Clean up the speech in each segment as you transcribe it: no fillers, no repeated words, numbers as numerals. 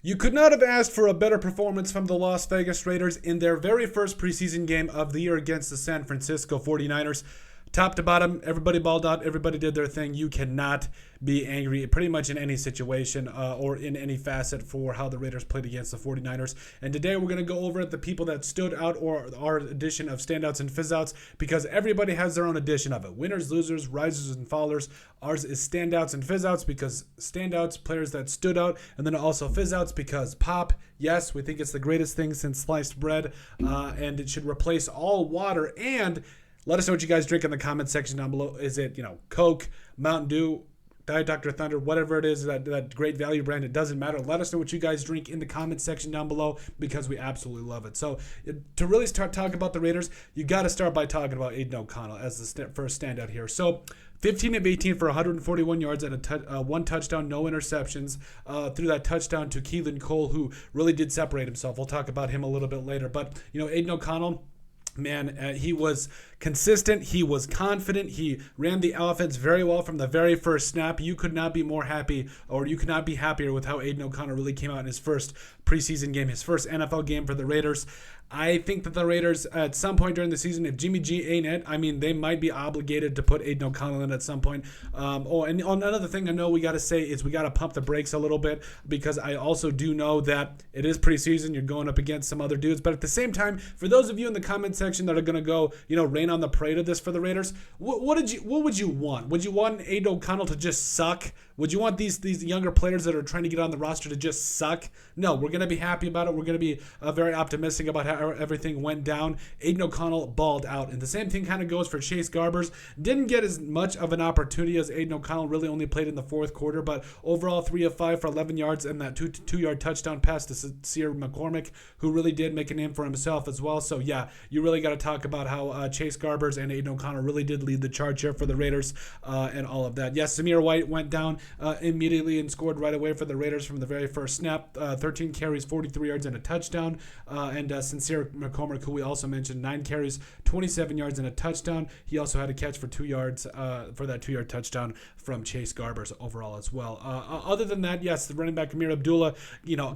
You could not have asked for a better performance from the Las Vegas Raiders in their very first preseason game of the year against the San Francisco 49ers. Top to bottom, everybody balled out. Everybody did their thing. You cannot be angry pretty much in any situation or in any facet for how the Raiders played against the 49ers. And today we're going to go over the people that stood out or our edition of Standouts and Fizzouts because everybody has their own edition of it. Winners, losers, risers, and fallers. Ours is Standouts and Fizzouts because standouts, players that stood out, and then also Fizzouts because pop, yes, we think it's the greatest thing since sliced bread, and it should replace all water. And let us know what you guys drink in the comment section down below. Is it, Coke, Mountain Dew, Diet Dr. Thunder, whatever it is, that great value brand, it doesn't matter. Let us know what you guys drink in the comment section down below because we absolutely love it. So to really start talking about the Raiders, you got to start by talking about Aiden O'Connell as the first standout here. So 15 of 18 for 141 yards and one touchdown, no interceptions. Through that touchdown to Keelan Cole, who really did separate himself. We'll talk about him a little bit later. But, Aiden O'Connell, man, he was consistent. He was confident. He ran the offense very well from the very first snap. You could not be more happy, or you could not be happier with how Aiden O'Connell really came out in his first preseason game, his first NFL game for the Raiders. I think that the Raiders, at some point during the season, if Jimmy G ain't it, they might be obligated to put Aiden O'Connell in at some point. And another thing I know we got to say is we got to pump the brakes a little bit because I also do know that it is preseason. You're going up against some other dudes. But at the same time, for those of you in the comment section that are going to go, rain on the parade of this for the Raiders, what would you want? Would you want Aiden O'Connell to just suck? Would you want these younger players that are trying to get on the roster to just suck? No, we're going to be happy about it. We're going to be very optimistic about how everything went down. Aiden O'Connell balled out. And the same thing kind of goes for Chase Garbers. Didn't get as much of an opportunity as Aiden O'Connell, really only played in the fourth quarter, but overall 3 of 5 for 11 yards and that two-yard touchdown pass to Sear McCormick, who really did make a name for himself as well. So, yeah, you really got to talk about how Chase Garbers and Aiden O'Connell really did lead the charge here for the Raiders and all of that. Yes, Zamir White went down immediately and scored right away for the Raiders from the very first snap. 13 carries, 43 yards, and a touchdown. And Sincere McCormick, who we also mentioned, 9 carries, 27 yards, and a touchdown. He also had a catch for 2 yards for that 2-yard touchdown from Chase Garbers overall as well. Other than that, yes, the running back Amir Abdullah,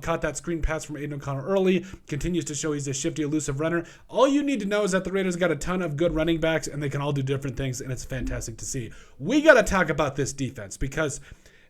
caught that screen pass from Aiden O'Connell early, continues to show he's a shifty, elusive runner. All you need to know is that the Raiders got a ton of good running backs, and they can all do different things, and it's fantastic to see. We got to talk about this defense because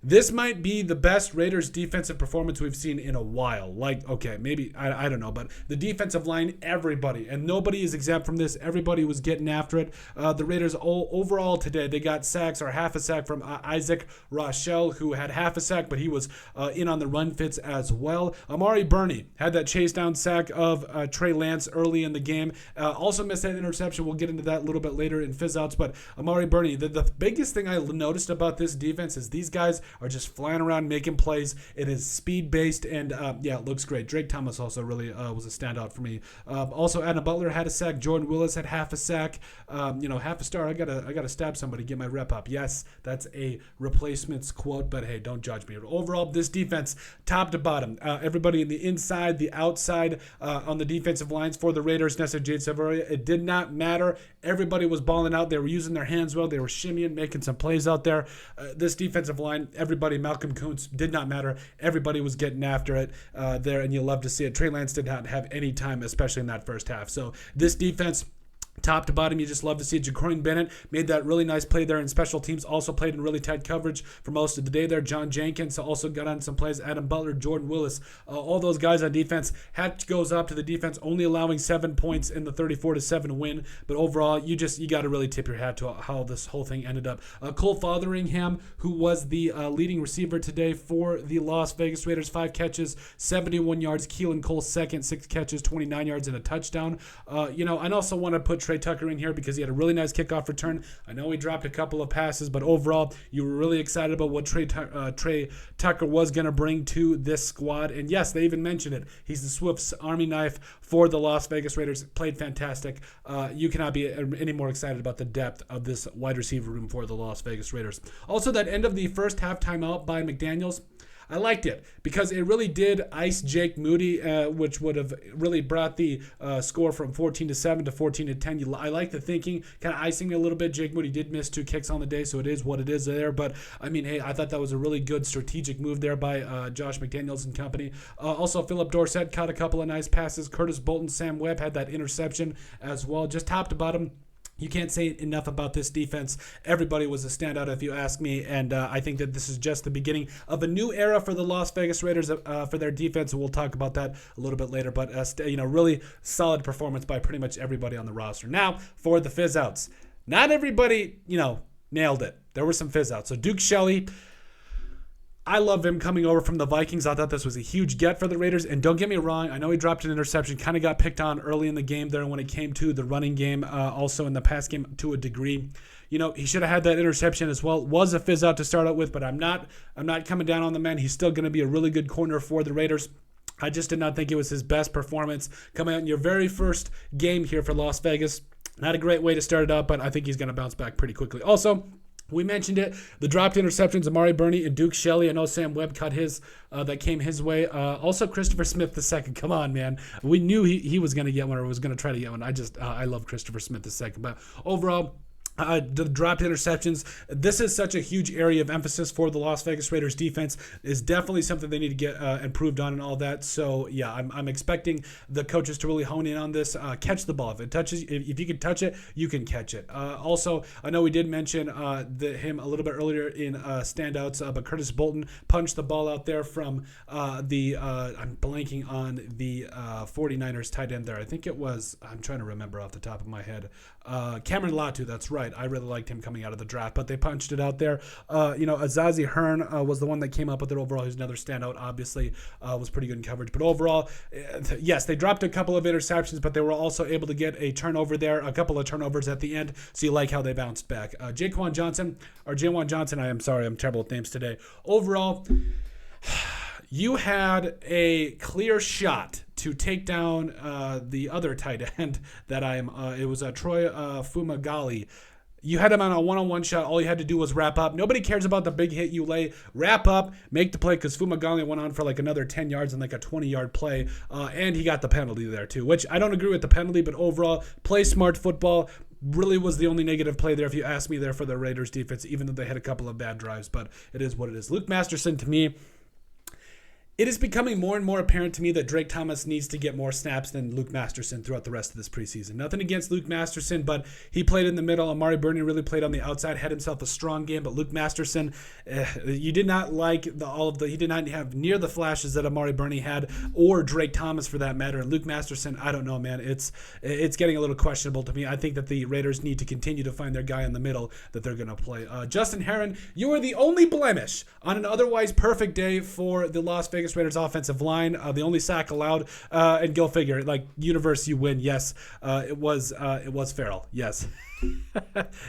this might be the best Raiders defensive performance we've seen in a while. Okay, maybe, I don't know, but the defensive line, everybody, and nobody is exempt from this. Everybody was getting after it. The Raiders overall today, they got sacks or half a sack from Isaac Rochelle, who had half a sack, but he was in on the run fits as well. Amari Burney had that chase down sack of Trey Lance early in the game. Also missed that interception. We'll get into that a little bit later in Fizzouts, but Amari Burney, the biggest thing I noticed about this defense is these guys are just flying around making plays. It is speed-based, and it looks great. Drake Thomas also really was a standout for me. Also, Adam Butler had a sack. Jordan Willis had half a sack. Half a star. I gotta stab somebody, get my rep up. Yes, that's a replacements quote, but hey, don't judge me. Overall, this defense, top to bottom, everybody in the inside, the outside, on the defensive lines for the Raiders, Nessa Jade Savaria, it did not matter. Everybody was balling out. They were using their hands well. They were shimmying, making some plays out there. This defensive line, everybody, Malcolm Kuntz, did not matter. Everybody was getting after it there, and you love to see it. Trey Lance did not have any time, especially in that first half. So this defense, top to bottom, you just love to see it. Jaquan Bennett made that really nice play there in special teams. Also played in really tight coverage for most of the day there. John Jenkins also got on some plays. Adam Butler, Jordan Willis, all those guys on defense. Hat goes up to the defense, only allowing 7 points in the 34-7 win. But overall, you got to really tip your hat to how this whole thing ended up. Cole Fotheringham, who was the leading receiver today for the Las Vegas Raiders, 5 catches, 71 yards. Keelan Cole second, 6 catches, 29 yards, and a touchdown. I also want to put Trey Tucker in here because he had a really nice kickoff return. I know he dropped a couple of passes, but overall, you were really excited about what Trey Tucker was going to bring to this squad. And yes, they even mentioned it. He's the Swift's Army knife for the Las Vegas Raiders. Played fantastic. You cannot be any more excited about the depth of this wide receiver room for the Las Vegas Raiders. Also, that end of the first half timeout by McDaniels, I liked it because it really did ice Jake Moody, which would have really brought the score from 14-7 to 14-10. I like the thinking, kind of icing me a little bit. Jake Moody did miss 2 kicks on the day, so it is what it is there. But I mean, hey, I thought that was a really good strategic move there by Josh McDaniels and company. Also, Philip Dorsett caught a couple of nice passes. Curtis Bolton, Sam Webb had that interception as well. Just top to bottom, you can't say enough about this defense. Everybody was a standout, if you ask me, and I think that this is just the beginning of a new era for the Las Vegas Raiders for their defense, and we'll talk about that a little bit later. But really solid performance by pretty much everybody on the roster. Now for the fizzouts. Not everybody, nailed it. There were some fizzouts. So Duke Shelley, I love him coming over from the Vikings. I thought this was a huge get for the Raiders. And don't get me wrong, I know he dropped an interception, kind of got picked on early in the game there when it came to the running game, also in the pass game to a degree. He should have had that interception as well. Was a fizz out to start out with, but I'm not coming down on the man. He's still going to be a really good corner for the Raiders. I just did not think it was his best performance coming out in your very first game here for Las Vegas. Not a great way to start it out, but I think he's going to bounce back pretty quickly. Also, we mentioned it. The dropped interceptions, Amari Burney and Duke Shelley. I know Sam Webb caught his that came his way. Also, Christopher Smith II. Come on, man. We knew he was going to get one or was going to try to get one. I love Christopher Smith II. But overall, the dropped interceptions, this is such a huge area of emphasis for the Las Vegas Raiders defense. Is definitely something they need to get improved on and all that. So yeah, I'm expecting the coaches to really hone in on this. Catch the ball. If you can touch it, you can catch it. Also, I know we did mention him a little bit earlier in standouts, but Curtis Bolton punched the ball out there from I'm blanking on the 49ers tight end there. I think it was, I'm trying to remember off the top of my head. Cameron Latu, that's right. I really liked him coming out of the draft, but they punched it out there. Azazi Hearn was the one that came up with it overall. He's another standout, obviously. Was pretty good in coverage. But overall, yes, they dropped a couple of interceptions, but they were also able to get a turnover there, a couple of turnovers at the end. So you like how they bounced back. Jaquan Johnson, I'm sorry, I'm terrible with names today. Overall, you had a clear shot to take down the other tight end that it was Troy Fumagalli. You had him on a one-on-one shot. All you had to do was wrap up. Nobody cares about the big hit you lay. Wrap up, make the play, because Fumagalli went on for like another 10 yards and like a 20-yard play, and he got the penalty there too, which I don't agree with the penalty, but overall, play smart football. Really was the only negative play there, if you ask me, there for the Raiders defense, even though they had a couple of bad drives, but it is what it is. Luke Masterson, to me, it is becoming more and more apparent to me that Drake Thomas needs to get more snaps than Luke Masterson throughout the rest of this preseason. Nothing against Luke Masterson, but he played in the middle. Amari Burney really played on the outside, had himself a strong game, but Luke Masterson, you did not like he did not have near the flashes that Amari Burney had, or Drake Thomas for that matter. And Luke Masterson, I don't know, man. It's getting a little questionable to me. I think that the Raiders need to continue to find their guy in the middle that they're going to play. Justin Herron, you are the only blemish on an otherwise perfect day for the Las Vegas Raiders offensive line. The only sack allowed, and go figure, like, universe, you win. Yes, it was Farrell. Yes.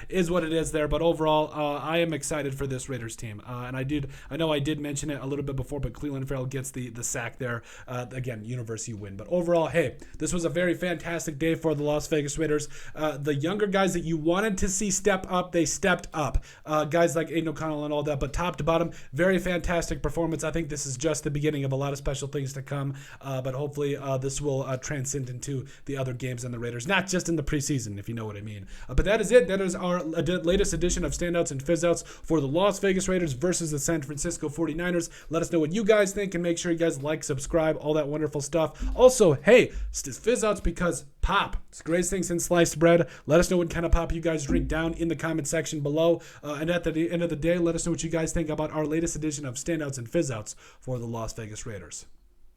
Is what it is there, but overall, I am excited for this Raiders team, and I know I did mention it a little bit before, but Cleveland Farrell gets the sack there. Again, universe, you win. But overall, hey, this was a very fantastic day for the Las Vegas Raiders. The younger guys that you wanted to see step up, they stepped up. Guys like Aiden O'Connell and all that, but top to bottom, very fantastic performance. I think this is just the beginning of a lot of special things to come, but hopefully this will transcend into the other games in the Raiders, not just in the preseason, if you know what I mean. But that is it. That is our latest edition of Standouts and Fizzouts for the Las Vegas Raiders versus the San Francisco 49ers. Let us know what you guys think, and make sure you guys like, subscribe, all that wonderful stuff. Also, hey, Fizzouts because pop. It's the greatest thing since sliced bread. Let us know what kind of pop you guys drink down in the comment section below. And at the end of the day, let us know what you guys think about our latest edition of Standouts and Fizzouts for the Las Vegas Raiders.